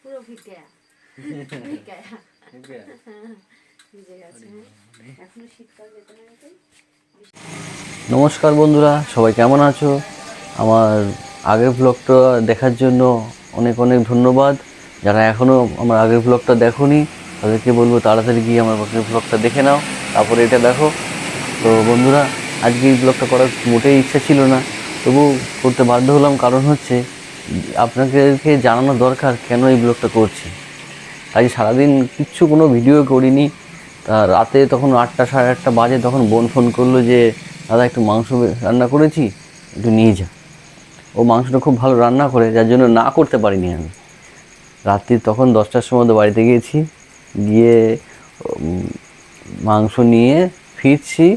পুরো ভিজে গেছে এখনো শীতকাল যেতে না যেতেই। নমস্কার বন্ধুরা, সবাই কেমন আছো? আমার আগের ব্লগটা দেখার জন্য অনেক অনেক ধন্যবাদ। যারা এখনও আমার আগের ব্লগটা দেখোনি তাদেরকে বলবো তাড়াতাড়ি গিয়ে আমার আগের ব্লগটা দেখে নাও, তারপরে এটা দেখো। তো বন্ধুরা, আজকে এই ব্লগটা করার মোটেই ইচ্ছা ছিল না, তবু করতে বাধ্য হলাম। কারণ হচ্ছে আপনাদেরকে জানানো দরকার কেন এই ব্লগটা করছি। আজ সারাদিন কোনো ভিডিও করিনি। তা রাতে তখন 8টা সাড়ে 8টা বাজে, তখন বোন ফোন করলো যে দাদা একটু মাংস রান্না করেছি, একটু নিয়ে যা। ও মাংসটা খুব ভালো রান্না করে, যার জন্য না করতে পারিনি আমি। রাত্রি তখন 10টার সময় বাড়িতে গিয়েছি, গিয়ে মাংস নিয়ে ফিরছি।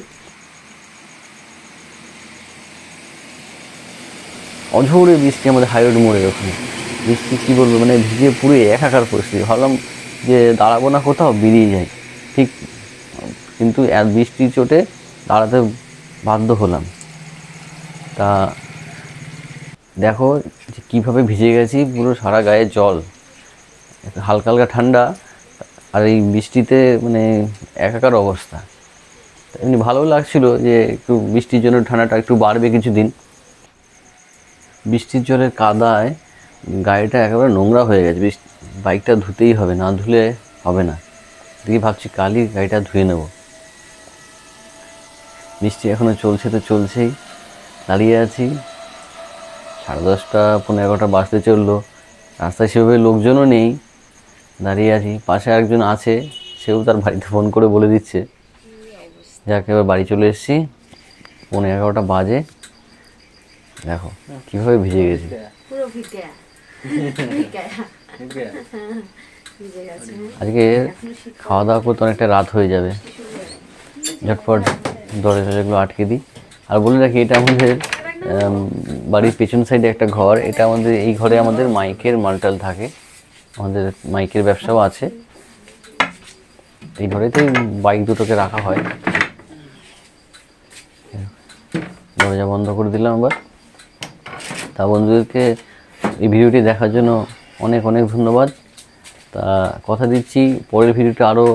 অঝোরে বৃষ্টি আমাদের হাইরোড মোড়ের ওখানে। বৃষ্টি কী বলবো, মানে ভিজে পুরো একাকার পরিস্থিতি। ভাবলাম যে দাঁড়াবো না, কোথাও বেরিয়ে যাই, ঠিক। কিন্তু বৃষ্টির চোটে দাঁড়াতে বাধ্য হলাম। তা দেখো যে কীভাবে ভিজে গেছি, পুরো সারা গায়ে জল, হালকা হালকা ঠান্ডা, আর এই বৃষ্টিতে মানে একাকার অবস্থা। এমনি ভালোও লাগছিল যে একটু বৃষ্টির জন্য ঠান্ডাটা একটু বাড়বে কিছুদিন। বৃষ্টির জলের কাদায় গাড়িটা একেবারে নোংরা হয়ে গেছে। বাইকটা ধুতেই হবে, না ধুলে হবে না। দেখি ভাবছি কালই গাড়িটা ধুয়ে নেব। বৃষ্টি এখনও চলছে, তো চলছেই। দাঁড়িয়ে আছি, 10:30 পৌনে 11টা বাজতে চললো। রাস্তায় সেভাবে লোকজনও নেই, দাঁড়িয়ে আছি। পাশে একজন আছে, সেও তার বাড়িতে ফোন করে বলে দিচ্ছে। যাকে এবার বাড়ি চলে এসেছি, পৌনে 11টা বাজে। দেখো কীভাবে ভিজে গেছি। পুরো ভিজে গেছে। আজকে খাওয়া দাওয়া করতে অনেকটা রাত হয়ে যাবে, ঝটপট দরজাগুলো আটকে দিই। আর বলে রাখি, এটা আমাদের বাড়ির পেছন সাইডে একটা ঘর। এটা আমাদের, এই ঘরে আমাদের মাইকের মালটাল থাকে, আমাদের মাইকের ব্যবসাও আছে। এই ঘরেতেই বাইক দুটোকে রাখা হয়। দরজা বন্ধ করে দিলাম আবার। তা বন্ধুদেরকে এই ভিডিওটি দেখার জন্য অনেক অনেক ধন্যবাদ। তা কথা দিচ্ছি, পরের ভিডিওটা আরও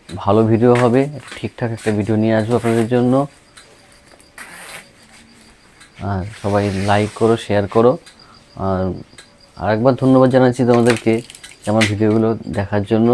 ভালো ভিডিও হবে, ঠিকঠাক একটা ভিডিও নিয়ে আসবো আপনাদের জন্য। আর সবাই লাইক করো, শেয়ার করো। আর আরেকবার ধন্যবাদ জানাচ্ছি তোমাদেরকে আমার ভিডিওগুলো দেখার জন্য।